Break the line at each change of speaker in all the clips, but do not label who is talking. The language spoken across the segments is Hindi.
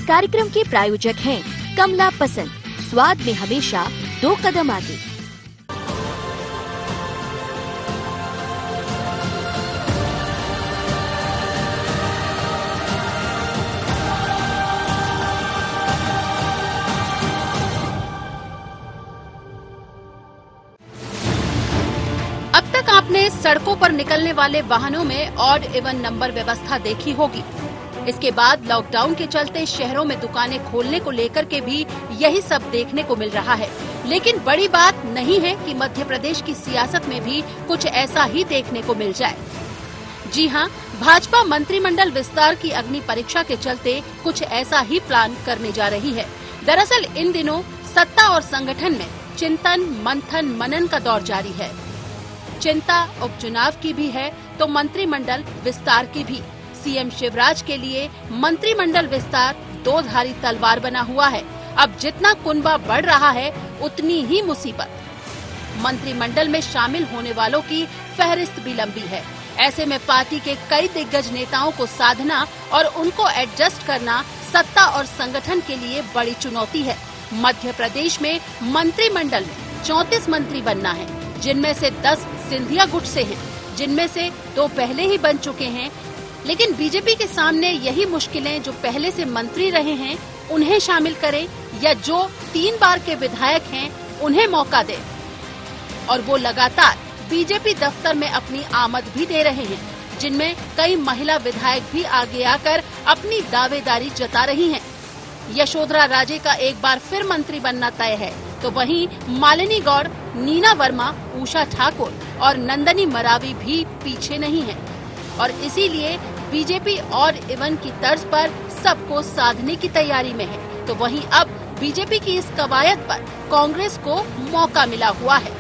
कार्यक्रम के प्रायोजक हैं कमला पसंद, स्वाद में हमेशा 2 कदम आगे।
अब तक आपने सड़कों पर निकलने वाले वाहनों में ऑड इवन नंबर व्यवस्था देखी होगी। इसके बाद लॉकडाउन के चलते शहरों में दुकानें खोलने को लेकर के भी यही सब देखने को मिल रहा है। लेकिन बड़ी बात नहीं है कि मध्य प्रदेश की सियासत में भी कुछ ऐसा ही देखने को मिल जाए। जी हां, भाजपा मंत्रिमंडल विस्तार की अग्नि परीक्षा के चलते कुछ ऐसा ही प्लान करने जा रही है। दरअसल इन दिनों सत्ता और संगठन में चिंतन, मंथन, मनन का दौर जारी है। चिंता उपचुनाव की भी है तो मंत्रिमंडल विस्तार की भी। सीएम शिवराज के लिए मंत्रिमंडल विस्तार 2 धारी तलवार बना हुआ है। अब जितना कुनबा बढ़ रहा है उतनी ही मुसीबत। मंत्रिमंडल में शामिल होने वालों की फहरिस्त भी लंबी है। ऐसे में पार्टी के कई दिग्गज नेताओं को साधना और उनको एडजस्ट करना सत्ता और संगठन के लिए बड़ी चुनौती है। मध्य प्रदेश में मंत्रिमंडल में 34 मंत्री बनना है, जिनमें से 10 सिंधिया गुट से हैं, जिनमें से 2 पहले ही बन चुके हैं। लेकिन बीजेपी के सामने यही मुश्किलें जो पहले से मंत्री रहे हैं उन्हें शामिल करें या जो 3 बार के विधायक हैं उन्हें मौका दें। और वो लगातार बीजेपी दफ्तर में अपनी आमद भी दे रहे हैं, जिनमें कई महिला विधायक भी आगे आकर अपनी दावेदारी जता रही हैं। यशोधरा राजे का एक बार फिर मंत्री बनना तय है, तो वहीं मालिनी गौड़, नीना वर्मा, उषा ठाकुर और नंदनी मरावी भी पीछे नहीं हैं। और इसीलिए बीजेपी और इवन की तर्ज पर सबको साधने की तैयारी में है। तो वहीं अब बीजेपी की इस कवायद पर कांग्रेस को मौका मिला हुआ है।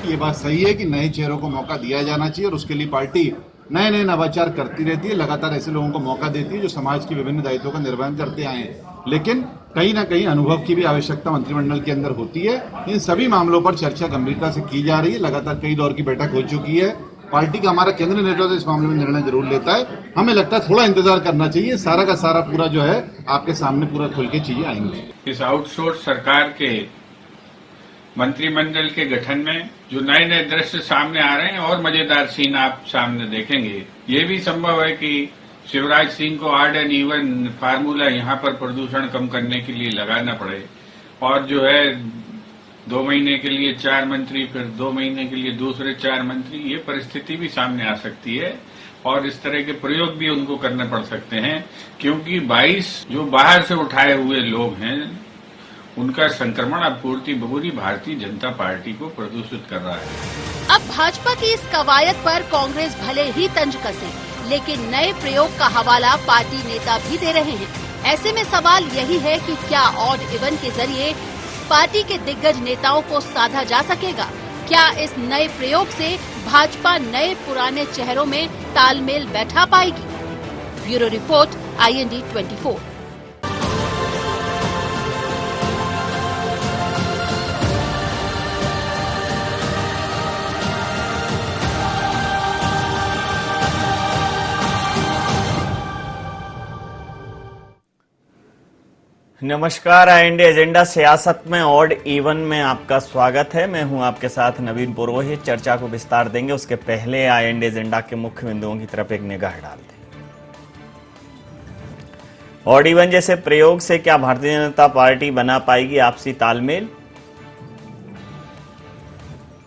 ये बात सही है कि नए चेहरों को मौका दिया जाना चाहिए और उसके लिए पार्टी नए नए नवाचार करती रहती है, लगातार ऐसे लोगों को मौका देती है जो समाज की विभिन्न दायित्वों का निर्वहन करते आए हैं। लेकिन कहीं न कहीं अनुभव की भी आवश्यकता मंत्रिमंडल के अंदर होती है। इन सभी मामलों पर चर्चा गंभीरता से की जा रही है। लगातार कई दौर की बैठक हो चुकी है। पार्टी का हमारा केंद्रीय नेतृत्व इस मामले में निर्णय जरूर लेता है। हमें लगता है थोड़ा इंतजार करना चाहिए। सारा का सारा पूरा जो है आपके सामने पूरा खुल के चीजें आएंगी।
इस आउटसोर्स सरकार के मंत्रिमंडल के गठन में जो नए नए दृश्य सामने आ रहे हैं और मजेदार सीन आप सामने देखेंगे। ये भी संभव है कि शिवराज सिंह को ऑड एंड इवन फार्मूला यहाँ पर प्रदूषण कम करने के लिए लगाना पड़े और जो है 2 महीने के लिए 4 मंत्री, फिर 2 महीने के लिए दूसरे 4 मंत्री, ये परिस्थिति भी सामने आ सकती है और इस तरह के प्रयोग भी उनको करने पड़ सकते हैं, क्योंकि 22 जो बाहर से उठाए हुए लोग हैं उनका संक्रमण अब पूरी भारतीय जनता पार्टी को प्रदूषित कर रहा है।
अब भाजपा की इस कवायद पर कांग्रेस भले ही तंज कसे, लेकिन नए प्रयोग का हवाला पार्टी नेता भी दे रहे हैं। ऐसे में सवाल यही है कि क्या ऑड इवन के जरिए पार्टी के दिग्गज नेताओं को साधा जा सकेगा? क्या इस नए प्रयोग से भाजपा नए पुराने चेहरों में तालमेल बैठा पाएगी? Bureau report, IND 24।
नमस्कार, IND एजेंडा सियासत में ऑड इवन में आपका स्वागत है। मैं हूं आपके साथ नवीन पुरोहित। चर्चा को विस्तार देंगे, उसके पहले IND एजेंडा के मुख्य बिंदुओं की तरफ एक निगाह डालते हैं। ऑड इवन जैसे प्रयोग से क्या भारतीय जनता पार्टी बना पाएगी आपसी तालमेल?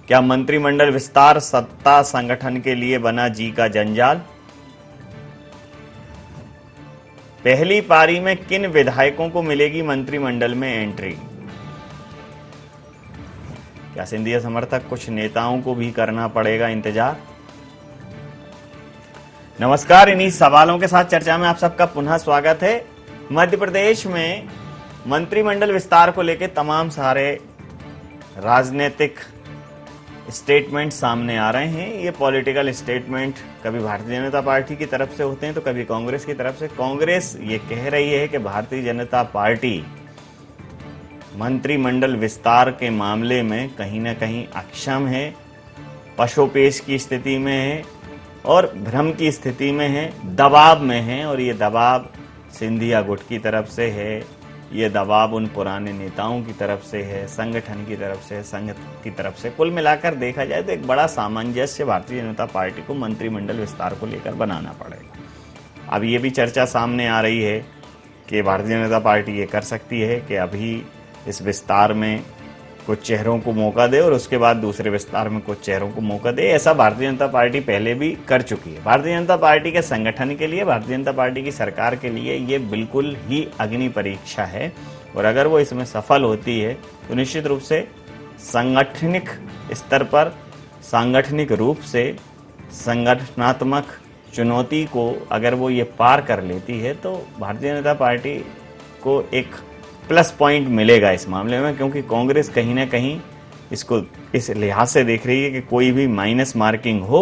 क्या मंत्रिमंडल विस्तार सत्ता संगठन के लिए बना जी का जंजाल? पहली पारी में किन विधायकों को मिलेगी मंत्रिमंडल में एंट्री? क्या सिंधिया समर्थक कुछ नेताओं को भी करना पड़ेगा इंतजार? नमस्कार, इन्हीं सवालों के साथ चर्चा में आप सबका पुनः स्वागत है। मध्य प्रदेश में मंत्रिमंडल विस्तार को लेकर तमाम सारे राजनीतिक स्टेटमेंट सामने आ रहे हैं। ये पॉलिटिकल स्टेटमेंट कभी भारतीय जनता पार्टी की तरफ से होते हैं तो कभी कांग्रेस की तरफ से। कांग्रेस ये कह रही है कि भारतीय जनता पार्टी मंत्रिमंडल विस्तार के मामले में कहीं ना कहीं अक्षम है, पशोपेश की स्थिति में है और भ्रम की स्थिति में है, दबाव में है। और ये दबाव सिंधिया गुट की तरफ से है, ये दबाव उन पुराने नेताओं की तरफ से है, संगठन की तरफ से, संघ की तरफ से। कुल मिलाकर देखा जाए तो एक बड़ा सामंजस्य भारतीय जनता पार्टी को मंत्रिमंडल विस्तार को लेकर बनाना पड़ेगा। अब ये भी चर्चा सामने आ रही है कि भारतीय जनता पार्टी ये कर सकती है कि अभी इस विस्तार में कुछ चेहरों को मौका दे और उसके बाद दूसरे विस्तार में कुछ चेहरों को मौका दे। ऐसा भारतीय जनता पार्टी पहले भी कर चुकी है। भारतीय जनता पार्टी के संगठन के लिए, भारतीय जनता पार्टी की सरकार के लिए ये बिल्कुल ही अग्नि परीक्षा है और अगर वो इसमें सफल होती है तो निश्चित रूप से सांगठनिक स्तर पर, सांगठनिक रूप से संगठनात्मक चुनौती को अगर वो ये पार कर लेती है तो भारतीय जनता पार्टी को एक प्लस पॉइंट मिलेगा इस मामले में, क्योंकि कांग्रेस कहीं ना कहीं इसको इस लिहाज से देख रही है कि कोई भी माइनस मार्किंग हो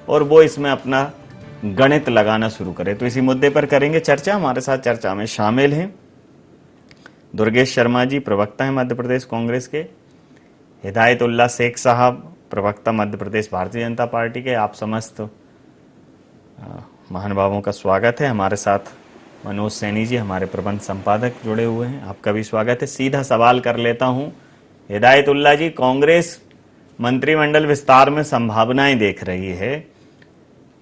और वो इसमें अपना गणित लगाना शुरू करे। तो इसी मुद्दे पर करेंगे चर्चा। हमारे साथ चर्चा में शामिल हैं दुर्गेश शर्मा जी, प्रवक्ता हैं मध्य प्रदेश कांग्रेस के, हिदायतुल्ला शेख साहब, प्रवक्ता मध्य प्रदेश भारतीय जनता पार्टी के। आप समस्त महानुभावों का स्वागत है। हमारे साथ मनोज सैनी जी, हमारे प्रबंध संपादक, जुड़े हुए हैं। आपका भी स्वागत है। सीधा सवाल कर लेता हूं, हिदायतुल्ला जी, कांग्रेस मंत्रिमंडल विस्तार में संभावनाएं देख रही है,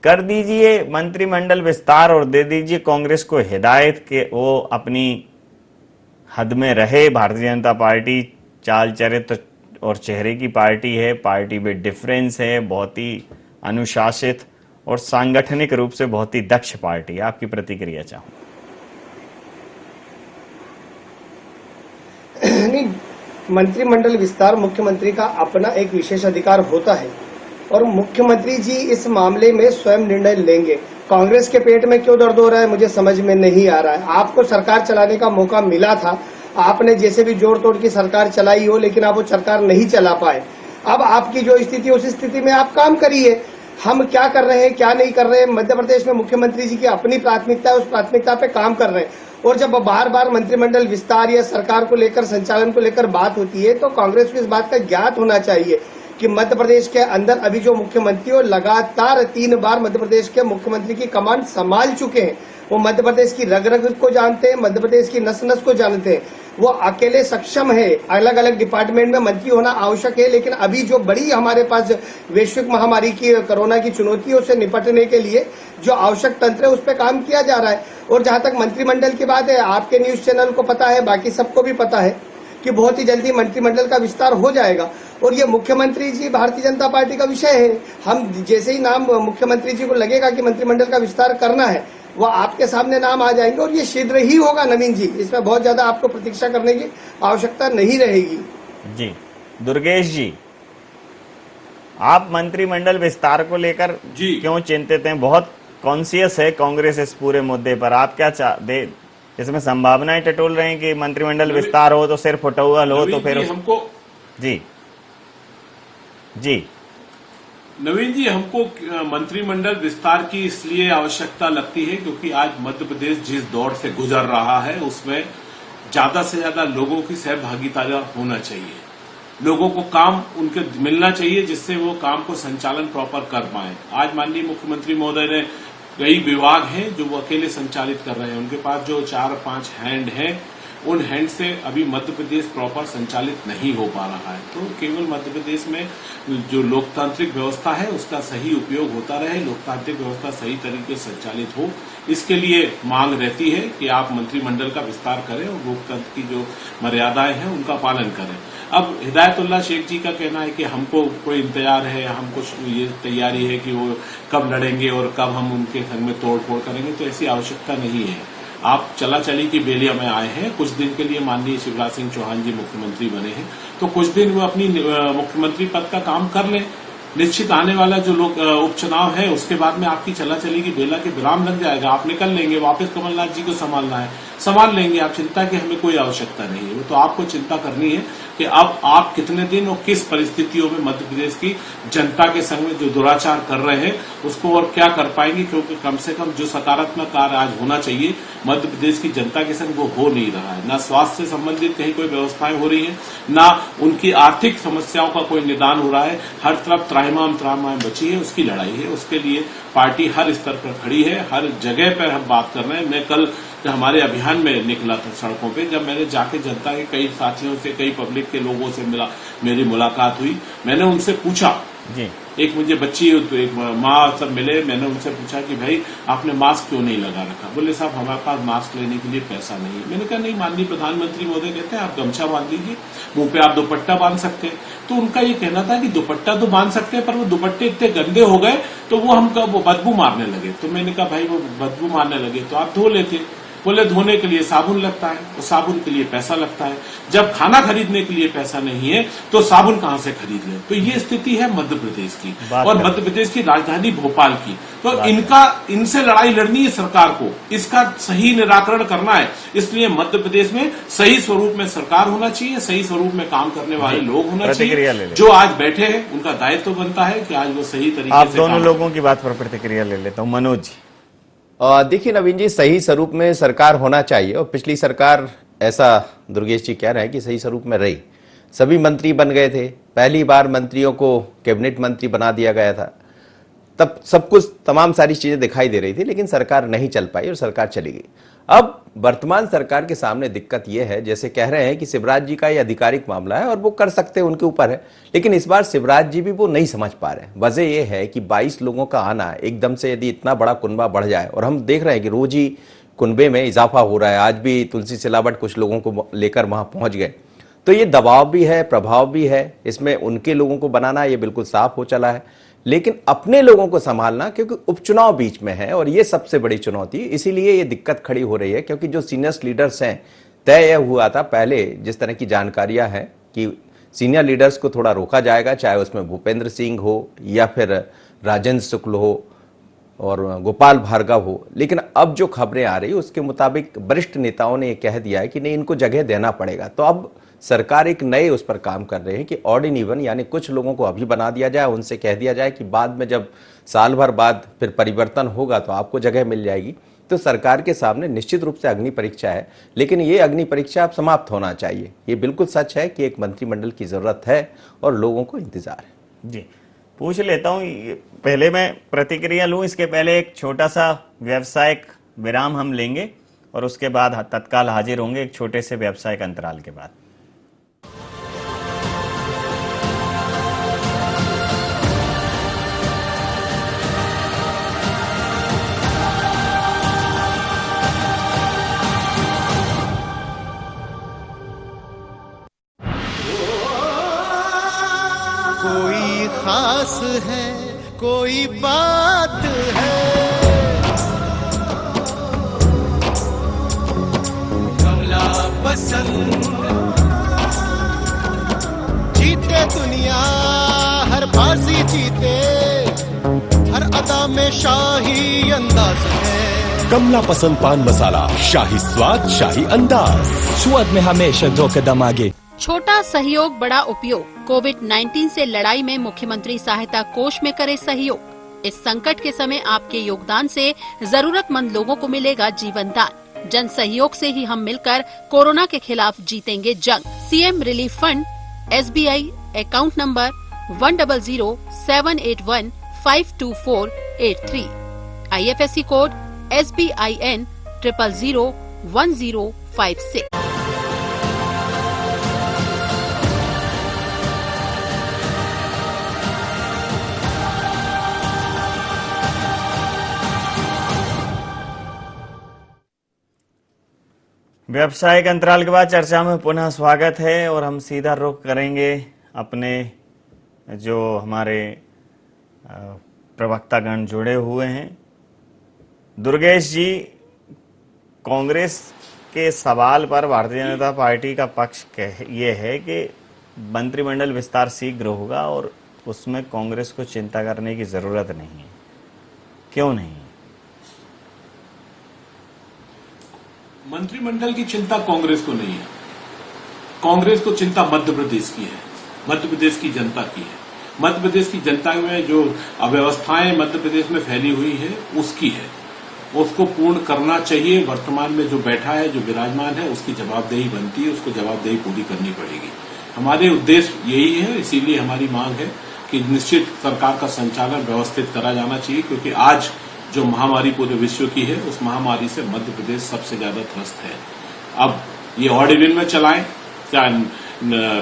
कर दीजिए मंत्रिमंडल विस्तार और दे दीजिए कांग्रेस को हिदायत के वो अपनी हद में रहे। भारतीय जनता पार्टी चाल चरित्र और चेहरे की पार्टी है, पार्टी में डिफरेंस है, बहुत ही अनुशासित और सांगठनिक रूप से बहुत ही दक्ष पार्टी है। आपकी प्रतिक्रिया चाहूँ।
नहीं, मंत्रिमंडल विस्तार मुख्यमंत्री का अपना एक विशेष अधिकार होता है और मुख्यमंत्री जी इस मामले में स्वयं निर्णय लेंगे। कांग्रेस के पेट में क्यों दर्द हो रहा है मुझे समझ में नहीं आ रहा है। आपको सरकार चलाने का मौका मिला था, आपने जैसे भी जोड़ तोड़ की सरकार चलाई हो, लेकिन आप वो सरकार नहीं चला पाए। अब आपकी जो स्थिति, उस स्थिति में आप काम करिए। हम क्या कर रहे हैं, क्या नहीं कर रहे हैं, मध्य प्रदेश में मुख्यमंत्री जी की अपनी प्राथमिकता है, उस प्राथमिकता पे काम कर रहे हैं। और जब बार बार मंत्रिमंडल विस्तार या सरकार को लेकर, संचालन को लेकर बात होती है तो कांग्रेस को इस बात का ज्ञात होना चाहिए कि मध्य प्रदेश के अंदर अभी जो मुख्यमंत्री हो, लगातार 3 बार मध्य प्रदेश के मुख्यमंत्री की कमान संभाल चुके हैं। वो मध्य प्रदेश की रग रग को जानते हैं, मध्य प्रदेश की नस नस को जानते हैं। वो अकेले सक्षम है, अलग अलग डिपार्टमेंट में मंत्री होना आवश्यक है, लेकिन अभी जो बड़ी हमारे पास वैश्विक महामारी की, कोरोना की चुनौतियों से निपटने के लिए जो आवश्यक तंत्र है उस पर काम किया जा रहा है। और जहां तक मंत्रिमंडल की बात है, आपके न्यूज चैनल को पता है, बाकी सबको भी पता है कि बहुत ही जल्दी मंत्रिमंडल का विस्तार हो जाएगा। और ये मुख्यमंत्री जी भारतीय जनता पार्टी का विषय है। हम जैसे ही नाम मुख्यमंत्री जी को लगेगा कि मंत्रिमंडल का विस्तार करना है, वो आपके सामने नाम आ जाएंगे और ये शीघ्र ही होगा। नवीन जी, इसमें बहुत ज्यादा आपको प्रतीक्षा करने की आवश्यकता नहीं रहेगी।
जी दुर्गेश जी, आप मंत्रिमंडल विस्तार को लेकर क्यों चिंतित हैं? बहुत कॉन्शियस है कांग्रेस इस पूरे मुद्दे पर। आप क्या इसमें संभावनाएं टटोल रहे हैं कि मंत्रिमंडल विस्तार हो तो सिर्फ फुटौल हो तो फिर हमको जी
नवीन जी, हमको मंत्रिमंडल विस्तार की इसलिए आवश्यकता लगती है क्योंकि आज मध्य प्रदेश जिस दौर से गुजर रहा है उसमें ज्यादा से ज्यादा लोगों की सहभागिता होना चाहिए। लोगों को काम उनके मिलना चाहिए जिससे वो काम को संचालन प्रॉपर कर पाए। आज माननीय मुख्यमंत्री महोदय ने कई विभाग हैं जो वो अकेले संचालित कर रहे हैं। उनके पास जो 4-5 हैंड हैं, उन हैंड से अभी मध्य प्रदेश प्रॉपर संचालित नहीं हो पा रहा है। तो केवल मध्य प्रदेश में जो लोकतांत्रिक व्यवस्था है उसका सही उपयोग होता रहे, लोकतांत्रिक व्यवस्था सही तरीके से संचालित हो, इसके लिए मांग रहती है कि आप मंत्रिमंडल का विस्तार करें और लोकतंत्र की जो मर्यादाएं हैं उनका पालन करें। अब हिदायतुल्ला शेख जी का कहना है कि हमको कोई इंतजार है, हमको ये तैयारी है कि वो कब लड़ेंगे और कब हम उनके संग में तोड़ फोड़ करेंगे, तो ऐसी आवश्यकता नहीं है। आप चला चली की बेलिया में आए हैं। कुछ दिन के लिए माननीय शिवराज सिंह चौहान जी मुख्यमंत्री बने हैं, तो कुछ दिन वो अपनी मुख्यमंत्री पद का काम कर लें। निश्चित आने वाला जो लोग उपचुनाव है उसके बाद में आपकी चला चली की बेला के विराम लग जाएगा, आप निकल लेंगे, वापस कमलनाथ जी को संभालना है, संभाल लेंगे। आप चिंता की हमें कोई आवश्यकता नहीं है। वो तो आपको चिंता करनी है कि अब आप कितने दिन और किस परिस्थितियों में मध्य प्रदेश की जनता के संग में जो दुराचार कर रहे हैं उसको और क्या कर पाएंगे, क्योंकि कम से कम जो सकारात्मक कार्य आज होना चाहिए मध्य प्रदेश की जनता के संग वो हो नहीं रहा है। न स्वास्थ्य से संबंधित कहीं कोई व्यवस्थाएं हो रही है, न उनकी आर्थिक समस्याओं का कोई निदान हो रहा है। हर तरफ त्राहिमाम बची है, उसकी लड़ाई है। उसके लिए पार्टी हर स्तर पर खड़ी है, हर जगह पर हम बात कर रहे हैं। मैं कल जो हमारे अभियान में निकला था सड़कों पे, जब मैंने जाके जनता के कई साथियों से, कई पब्लिक के लोगों से मेरी मुलाकात हुई, मैंने उनसे पूछा
जी।
एक मुझे बच्ची, एक माँ सब मिले, मैंने उनसे पूछा कि भाई आपने मास्क क्यों नहीं लगा रखा? बोले साहब हमारे पास मास्क लेने के लिए पैसा नहीं है। मैंने कहा नहीं, माननीय प्रधानमंत्री महोदय कहते हैं आप गमछा बांध लीजिए, मुंह पे आप दुपट्टा बांध सकते हैं। तो उनका ये कहना था कि दुपट्टा तो बांध सकते हैं पर वो दुपट्टे इतने गंदे हो गए तो वो वो बदबू मारने लगे। तो मैंने कहा भाई वो बदबू मारने लगे तो आप धो लेते। बोले धोने के लिए साबुन लगता है और साबुन के लिए पैसा लगता है, जब खाना खरीदने के लिए पैसा नहीं है तो साबुन कहां से खरीद ले? तो ये स्थिति है मध्य प्रदेश की और मध्य प्रदेश की राजधानी भोपाल की। तो इनसे लड़ाई लड़नी है सरकार को, इसका सही निराकरण करना है। इसलिए मध्य प्रदेश में सही स्वरूप में सरकार होना चाहिए, सही स्वरूप में काम करने वाले लोग होना चाहिए। जो आज बैठे हैं उनका दायित्व बनता है कि आज वो सही तरीके से।
आप दोनों लोगों की बात पर प्रतिक्रिया ले लेता हूं। मनोज जी।
देखिए नवीन जी, सही स्वरूप में सरकार होना चाहिए और पिछली सरकार, ऐसा दुर्गेश जी कह रहे हैं कि सही स्वरूप में रही, सभी मंत्री बन गए थे, पहली बार मंत्रियों को कैबिनेट मंत्री बना दिया गया था, तब सब कुछ तमाम सारी चीजें दिखाई दे रही थी, लेकिन सरकार नहीं चल पाई और सरकार चली गई। अब वर्तमान सरकार के सामने दिक्कत यह है, जैसे कह रहे हैं कि शिवराज जी का ये आधिकारिक मामला है और वो कर सकते हैं, उनके ऊपर है, लेकिन इस बार शिवराज जी भी वो नहीं समझ पा रहे हैं। वजह यह है कि 22 लोगों का आना एकदम से, यदि इतना बड़ा कुनबा बढ़ जाए, और हम देख रहे हैं कि रोज ही कुनबे में इजाफा हो रहा है, आज भी तुलसी सिलावट कुछ लोगों को लेकर वहां पहुंच गए, तो ये दबाव भी है, प्रभाव भी है, इसमें उनके लोगों को बनाना ये बिल्कुल साफ हो चला है, लेकिन अपने लोगों को संभालना, क्योंकि उपचुनाव बीच में है और ये सबसे बड़ी चुनौती, इसीलिए ये दिक्कत खड़ी हो रही है। क्योंकि जो सीनियर लीडर्स हैं, तय हुआ था पहले, जिस तरह की जानकारियां हैं कि सीनियर लीडर्स को थोड़ा रोका जाएगा, चाहे उसमें भूपेंद्र सिंह हो या फिर राजेंद्र शुक्ल हो और गोपाल भार्गव हो, लेकिन अब जो खबरें आ रही उसके मुताबिक वरिष्ठ नेताओं ने यह कह दिया है कि नहीं, इनको जगह देना पड़ेगा। तो अब सरकार एक नए उस पर काम कर रहे हैं कि ऑड इन इवन, यानी कुछ लोगों को अभी बना दिया जाए, उनसे कह दिया जाए कि बाद में जब साल भर बाद फिर परिवर्तन होगा तो आपको जगह मिल जाएगी। तो सरकार के सामने निश्चित रूप से अग्नि परीक्षा है, लेकिन ये अग्नि परीक्षा अब समाप्त होना चाहिए। ये बिल्कुल सच है कि एक मंत्रिमंडल की जरूरत है और लोगों को इंतजार है।
जी, पूछ लेता हूँ, पहले मैं प्रतिक्रिया लूँ, इसके पहले एक छोटा सा व्यावसायिक विराम हम लेंगे और उसके बाद तत्काल हाजिर होंगे एक छोटे से व्यावसायिक अंतराल के बाद।
कोई खास है, कोई बात है, कमला पसंद, जीते दुनिया हर बाजी जीते, हर अदा में शाही अंदाज है।
कमला पसंद पान मसाला, शाही स्वाद, शाही अंदाज, स्वाद में हमेशा 2 कदम आगे।
छोटा सहयोग बड़ा उपयोग, कोविड-19 से लड़ाई में मुख्यमंत्री सहायता कोष में करे सहयोग। इस संकट के समय आपके योगदान से जरूरतमंद लोगों को मिलेगा जीवन दान। जन सहयोग से ही हम मिलकर कोरोना के खिलाफ जीतेंगे जंग। CM relief fund, SBI account number 10078152483, IFSC code SBIN 0001056।
व्यावसायिक अंतराल के बाद चर्चा में पुनः स्वागत है और हम सीधा रुख करेंगे अपने जो हमारे प्रवक्तागण जुड़े हुए हैं। दुर्गेश जी, कांग्रेस के सवाल पर भारतीय जनता पार्टी का पक्ष ये है कि मंत्रिमंडल विस्तार शीघ्र होगा और उसमें कांग्रेस को चिंता करने की जरूरत नहीं है। क्यों नहीं?
मंत्रिमंडल की चिंता कांग्रेस को नहीं है, कांग्रेस को चिंता मध्य प्रदेश की है, मध्य प्रदेश की जनता की है। मध्य प्रदेश की जनता में जो अव्यवस्थाएं मध्य प्रदेश में फैली हुई है उसकी है, उसको पूर्ण करना चाहिए। वर्तमान में जो बैठा है, जो विराजमान है, उसकी जवाबदेही बनती है, उसको जवाबदेही पूरी करनी पड़ेगी। हमारे उद्देश्य यही है, इसीलिए हमारी मांग है कि निश्चित सरकार का संचालन व्यवस्थित करा जाना चाहिए, क्योंकि आज जो महामारी पूरे विश्व की है, उस महामारी से मध्य प्रदेश सबसे ज्यादा त्रस्त है। अब ये ऑड इवन में चलाएं या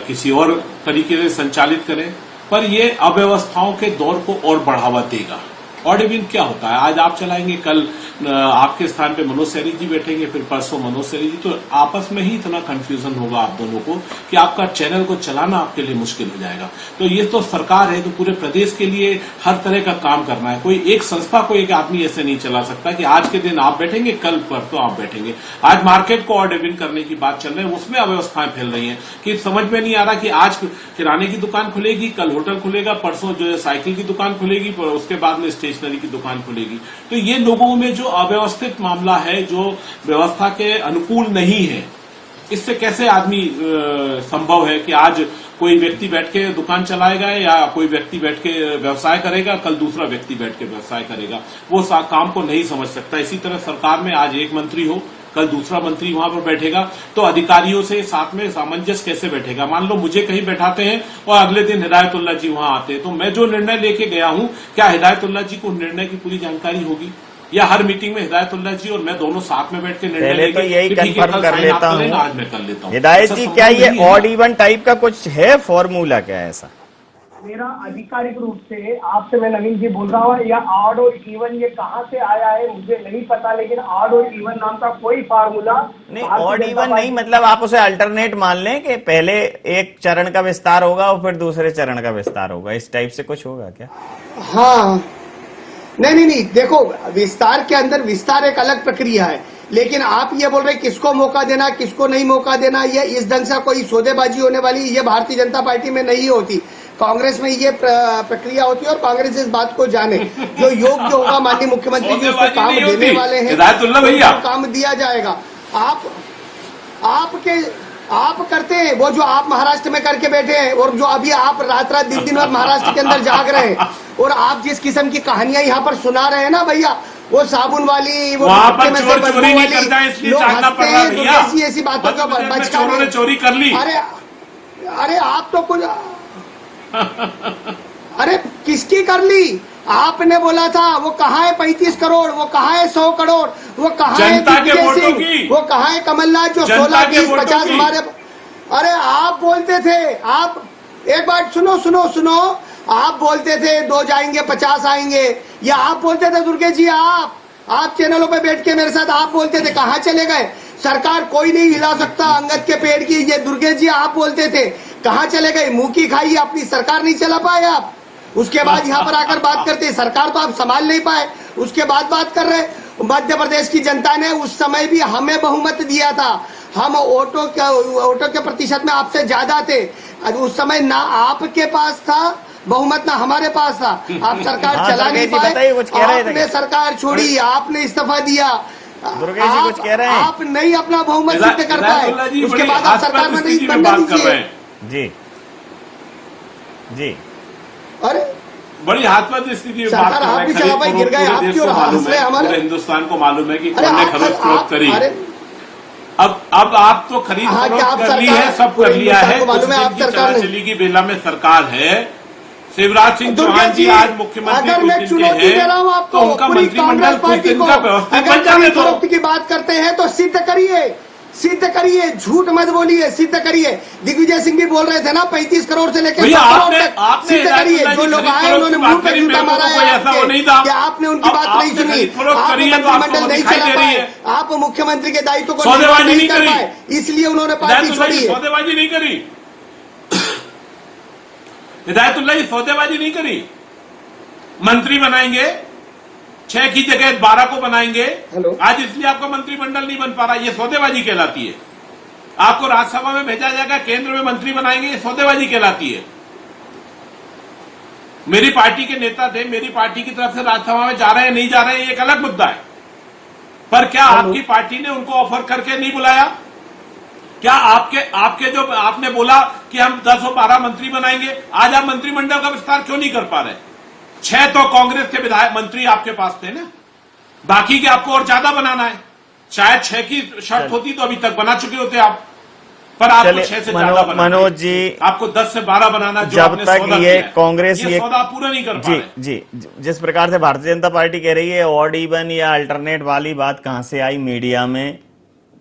किसी और तरीके से संचालित करें, पर ये अव्यवस्थाओं के दौर को और बढ़ावा देगा। ऑड इवन क्या होता है? आज आप चलाएंगे, कल आपके स्थान पे मनोज सैनी जी बैठेंगे, फिर परसों मनोज सैनी जी, तो आपस में ही इतना कंफ्यूजन होगा आप दोनों को कि आपका चैनल को चलाना आपके लिए मुश्किल हो जाएगा। तो ये तो सरकार है, तो पूरे प्रदेश के लिए हर तरह का काम करना है। कोई एक संस्था को एक आदमी ऐसे नहीं चला सकता कि आज के दिन आप बैठेंगे, कल परसों आप बैठेंगे। आज मार्केट को ऑड इवन करने की बात चल रही है, उसमें अव्यवस्थाएं फैल रही है कि समझ में नहीं आ रहा कि आज किराने की दुकान खुलेगी, कल होटल खुलेगा, परसों जो है साइकिल की दुकान खुलेगी, उसके बाद में स्टेशनरी की दुकान खुलेगी। तो ये लोगों में जो अव्यवस्थित मामला है, जो व्यवस्था के अनुकूल नहीं है, इससे कैसे आदमी संभव है कि आज कोई व्यक्ति बैठ के दुकान चलाएगा या कोई व्यक्ति बैठ के व्यवसाय करेगा, कल दूसरा व्यक्ति बैठ के व्यवसाय करेगा? वो काम को नहीं समझ सकता। इसी तरह सरकार में आज एक मंत्री हो, कल दूसरा मंत्री वहां पर बैठेगा, तो अधिकारियों से साथ में सामंजस्य कैसे बैठेगा? मान लो मुझे कहीं बैठाते हैं और अगले दिन हिदायतुल्ला जी वहां आते हैं, तो मैं जो निर्णय लेके गया हूं, क्या हिदायतुल्ला जी को निर्णय की पूरी जानकारी होगी? या हर मीटिंग में हिदायतुल्ला जी और मैं दोनों साथ में बैठ के निर्णय
पहले तो यही कंफर्म कर लेता हूँ,
आज मैं कर लेता हूँ।
हिदायत जी, क्या ये ऑड इवन टाइप का कुछ है फॉर्मूला? क्या ऐसा?
मेरा आधिकारिक रूप से आपसे मैं नवीन जी बोल रहा हूँ, या ऑड और इवन ये कहाँ से आया है मुझे नहीं पता, लेकिन ऑड और इवन नाम का कोई फार्मूला
नहीं, ऑड इवन नहीं, मतलब आप उसे अल्टरनेट मान लें कि पहले एक चरण का विस्तार होगा और फिर दूसरे चरण का विस्तार होगा, इस टाइप से कुछ होगा क्या?
हाँ, नहीं, देखो, विस्तार के अंदर विस्तार एक अलग प्रक्रिया है, लेकिन आप ये बोल रहे हैं किसको मौका देना, किसको नहीं मौका देना, ये इस ढंग से कोई सौदेबाजी होने वाली ये भारतीय जनता पार्टी में नहीं होती। कांग्रेस में ये प्रक्रिया होती है और कांग्रेस इस बात को जाने, जो योग्य होगा माननीय मुख्यमंत्री जी उसको काम देने वाले हैं, काम दिया जाएगा। आप करते हैं वो जो आप महाराष्ट्र में करके बैठे हैं, और जो अभी आप रात दिन भर महाराष्ट्र के अंदर जाग रहे हैं, और आप जिस किस्म की कहानियां यहाँ पर सुना रहे हैं ना भैया, वो साबुन वाली, वो
चोरी नहीं करता है इसलिए जागना पड़ रहा है,
ऐसी बातों का
चोरों ने चोरी कर ली।
अरे आप तो कुछ अरे किसकी कर ली? आपने बोला था वो कहाँ है 35 करोड़, वो कहाँ है 100 करोड़, वो कहाँ है दिग्विजय सिंह, वो कहाँ है कमलनाथ जो 16, 20, 50 हमारे। अरे आप बोलते थे, आप एक बात सुनो, आप बोलते थे 2 जाएंगे 50 आएंगे, या आप बोलते थे दुर्गे जी, आप चैनलों पे बैठ के मेरे साथ आप बोलते थे, कहाँ चले गए? सरकार कोई नहीं हिला सकता अंगद के पेड़ की, ये दुर्गे जी आप बोलते थे, कहाँ चले गए? मुंह की खाई, अपनी सरकार नहीं चला पाए आप। उसके बाद यहाँ पर आकर बात करते, सरकार तो आप संभाल नहीं पाए, उसके बाद बात कर रहे। मध्य प्रदेश की जनता ने उस समय भी हमें बहुमत दिया था, हम वोटों के प्रतिशत में आपसे ज्यादा थे, उस समय ना आपके पास था बहुमत ना हमारे पास था, आप सरकार चला नहीं पाए, आपने सरकार छोड़ी, आपने इस्तीफा दिया,
दुर्गे जी कुछ कह रहे हैं,
आप नहीं अपना बहुमत सिद्ध कर पाए, उसके बाद आप सरकार में नहीं बनने दीजिए। जी अरे
बड़ी हाथपत स्थिति में बात कर रहे हैं, गिर गए आपकी और हमारे हिंदुस्तान को मालूम है कि कौन ने खरीद फरोख्त करी। अब आप तो खरीद फरोख्त कर ली है, सब कर लिया है, चली की बेला में सरकार है। शिवराज सिंह चौहान जी आज मुख्यमंत्री
अगर मैं चुनौती दे रहा हूँ आपको,
तो उनका मंत्रिमंडल कुछ दिन का व्यवस्थित बन जाने दो।
फरोख्त की बात करते हैं तो सिद्ध करिए, झूठ मत बोलिए, सिद्ध करिए। दिग्विजय सिंह भी बोल रहे थे ना 35 करोड़ से लेकर 100 करोड़ तक, सिद्ध करिए। जो लोग आए उन्होंने मुंह पे जूता मारा है कि आपने उनकी बात नहीं सुनी, आप मंत्रिमंडल नहीं चला पाए, आप मुख्यमंत्री के दायित्व को नहीं कर पाए, इसलिए उन्होंने पार्टी छोड़ी है।
सौदेबाजी नहीं करी, हिदायतुल्ला जी सौदेबाजी नहीं करी। मंत्री बनाएंगे 6 की जगह 12 को बनाएंगे, आज इसलिए आपका मंत्रिमंडल नहीं बन पा रहा, ये सौदेबाजी कहलाती है। आपको राज्यसभा में भेजा जाएगा, केंद्र में मंत्री बनाएंगे, ये सौदेबाजी कहलाती है। मेरी पार्टी के नेता थे, मेरी पार्टी की तरफ से राज्यसभा में जा रहे हैं नहीं जा रहे हैं, ये एक अलग मुद्दा है, पर क्या आपकी पार्टी ने उनको ऑफर करके नहीं बुलाया? क्या आपके जो आपने बोला कि हम 10 और 12 मंत्री बनाएंगे, आज आप मंत्रिमंडल का विस्तार क्यों नहीं कर पा रहे? 6 तो कांग्रेस के विधायक मंत्री आपके पास थे ना, बाकी के आपको और ज्यादा बनाना है। शायद 6 की शर्त होती तो अभी तक बना चुके होते आप। पर आपको
चलिए,
6 से ज्यादा बनाना है।
मनोज जी,
आपको 10 से 12 बनाना, जो
जब
आपने
तक
सौदा
ये
किया है,
कांग्रेस
ये सौदा आप पूरा नहीं कर पा रहे।
जी, जिस प्रकार से भारतीय जनता पार्टी कह रही है ऑड इवन या अल्टरनेट वाली बात कहां से आई, मीडिया में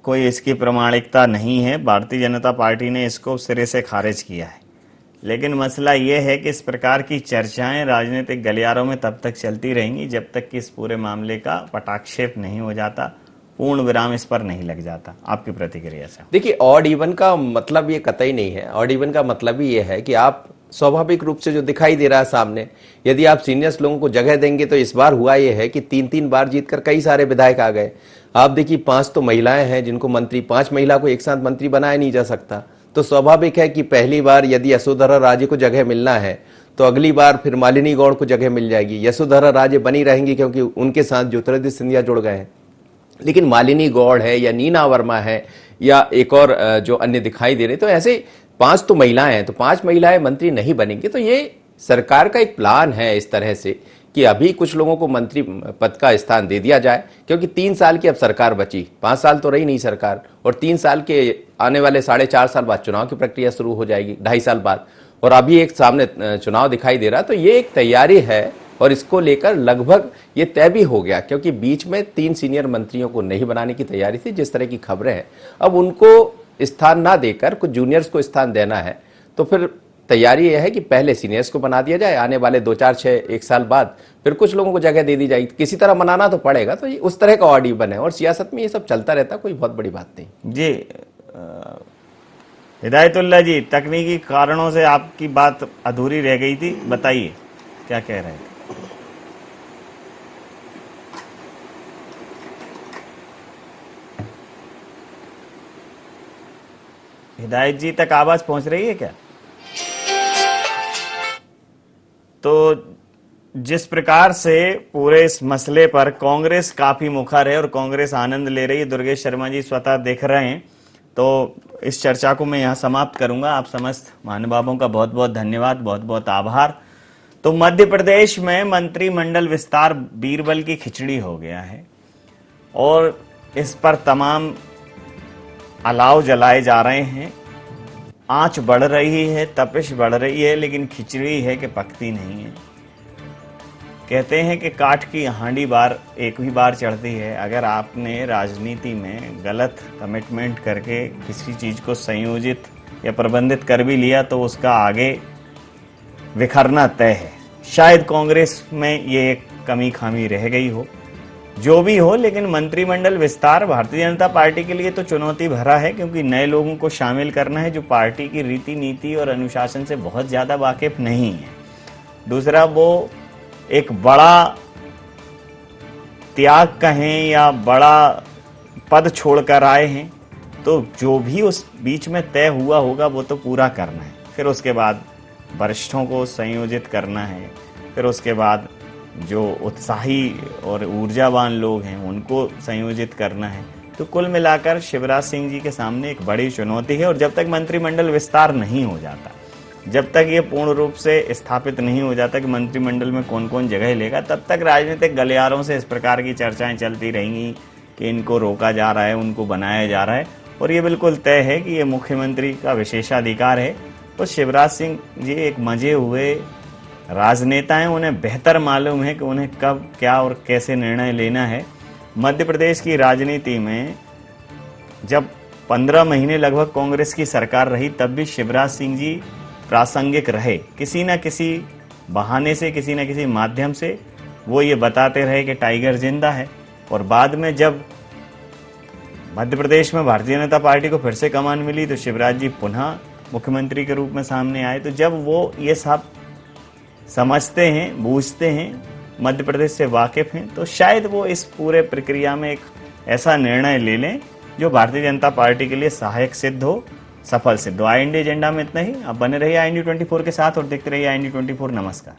कोई इसकी प्रमाणिकता नहीं है। भारतीय जनता पार्टी ने इसको सिरे से खारिज किया है। लेकिन मसला ये है कि इस प्रकार की चर्चाएं राजनीतिक गलियारों में तब तक चलती रहेंगी जब तक कि इस पूरे मामले का पटाक्षेप नहीं हो जाता, पूर्ण विराम इस पर नहीं लग जाता। आपकी प्रतिक्रिया से।
देखिए, ऑड इवन का मतलब ये कतई नहीं है। ऑड इवन का मतलब ही ये है कि आप स्वाभाविक रूप से जो दिखाई दे रहा है सामने, यदि आप सीनियर्स लोगों को जगह देंगे तो इस बार हुआ ये है कि 3-3 बार जीतकर कई सारे विधायक आ गए। आप देखिए 5 तो महिलाएं हैं जिनको मंत्री, 5 महिला को एक साथ मंत्री बनाया नहीं जा सकता। तो स्वाभाविक है कि पहली बार यदि यशोधरा राजे को जगह मिलना है तो अगली बार फिर मालिनी गौड़ को जगह मिल जाएगी। यशोधरा राजे बनी रहेंगी क्योंकि उनके साथ ज्योतिरादित्य सिंधिया जुड़ गए हैं, लेकिन मालिनी गौड़ है या नीना वर्मा है या एक और जो अन्य दिखाई दे रहे, तो ऐसे 5 तो महिलाएं हैं, तो 5 महिलाएं मंत्री नहीं बनेंगी। तो ये सरकार का एक प्लान है इस तरह से कि अभी कुछ लोगों को मंत्री पद का स्थान दे दिया जाए, क्योंकि 3 साल की अब सरकार बची, 5 साल तो रही नहीं सरकार, और 3 साल के आने वाले 4.5 साल बाद चुनाव की प्रक्रिया शुरू हो जाएगी, 2.5 साल बाद, और अभी एक सामने चुनाव दिखाई दे रहा। तो ये एक तैयारी है और इसको लेकर लगभग ये तय भी हो गया, क्योंकि बीच में 3 सीनियर मंत्रियों को नहीं बनाने की तैयारी थी। जिस तरह की खबरें हैं, अब उनको स्थान ना देकर कुछ जूनियर्स को स्थान देना है, तो फिर तैयारी यह है कि पहले सीनियर्स को बना दिया जाए, आने वाले 2, 4, 6, 1 साल बाद फिर कुछ लोगों को जगह दे दी जाएगी। किसी तरह मनाना तो पड़ेगा। तो ये उस तरह का ऑड इवन है और सियासत में ये सब चलता रहता, कोई बहुत बड़ी बात नहीं।
जी, हिदायतुल्लाह जी, तकनीकी कारणों से आपकी बात अधूरी रह गई थी, बताइए क्या कह रहे थे। हिदायत जी तक आवाज पहुंच रही है क्या? तो जिस प्रकार से पूरे इस मसले पर कांग्रेस काफी मुखर है और कांग्रेस आनंद ले रही है, दुर्गेश शर्मा जी स्वतः देख रहे हैं, तो इस चर्चा को मैं यहाँ समाप्त करूंगा। आप समस्त महानुभावों का बहुत बहुत धन्यवाद, बहुत बहुत आभार। तो मध्य प्रदेश में मंत्रिमंडल विस्तार बीरबल की खिचड़ी हो गया है और इस पर तमाम अलाव जलाए जा रहे हैं। आंच बढ़ रही है, तपिश बढ़ रही है, लेकिन खिचड़ी है कि पकती नहीं है। कहते हैं कि काठ की हांडी बार एक ही बार चढ़ती है। अगर आपने राजनीति में गलत कमिटमेंट करके किसी चीज को संयोजित या प्रबंधित कर भी लिया तो उसका आगे विखरना तय है। शायद कांग्रेस में ये एक कमी खामी रह गई हो, जो भी हो, लेकिन मंत्रिमंडल विस्तार भारतीय जनता पार्टी के लिए तो चुनौती भरा है, क्योंकि नए लोगों को शामिल करना है जो पार्टी की रीति नीति और अनुशासन से बहुत ज्यादा वाकिफ नहीं है। दूसरा, वो एक बड़ा त्याग कहें या बड़ा पद छोड़कर आए हैं, तो जो भी उस बीच में तय हुआ होगा वो तो पूरा करना है। फिर उसके बाद वरिष्ठों को संयोजित करना है, फिर उसके बाद जो उत्साही और ऊर्जावान लोग हैं उनको संयोजित करना है। तो कुल मिलाकर शिवराज सिंह जी के सामने एक बड़ी चुनौती है। और जब तक मंत्रिमंडल विस्तार नहीं हो जाता, जब तक ये पूर्ण रूप से स्थापित नहीं हो जाता कि मंत्रिमंडल में कौन कौन जगह लेगा, तब तक राजनीतिक गलियारों से इस प्रकार की चर्चाएं चलती रहेंगी कि इनको रोका जा रहा है, उनको बनाया जा रहा है। और ये बिल्कुल तय है कि ये मुख्यमंत्री का विशेषाधिकार है। तो शिवराज सिंह जी एक मजे हुए राजनेता हैं, उन्हें बेहतर मालूम है कि उन्हें कब, क्या और कैसे निर्णय लेना है। मध्य प्रदेश की राजनीति में जब 15 महीने लगभग कांग्रेस की सरकार रही, तब भी शिवराज सिंह जी प्रासंगिक रहे। किसी न किसी बहाने से, किसी न किसी माध्यम से वो ये बताते रहे कि टाइगर जिंदा है। और बाद में जब मध्य प्रदेश में भारतीय जनता पार्टी को फिर से कमान मिली तो शिवराज जी पुनः मुख्यमंत्री के रूप में सामने आए। तो जब वो ये सब समझते हैं, बूझते हैं, मध्य प्रदेश से वाकिफ हैं, तो शायद वो इस पूरे प्रक्रिया में एक ऐसा निर्णय ले लें जो भारतीय जनता पार्टी के लिए सहायक सिद्ध हो, सफल सिद्ध हो। IND एजेंडा में इतना ही। आप बने रहिए IND 24 के साथ और देखते रहिए IND 24। नमस्कार।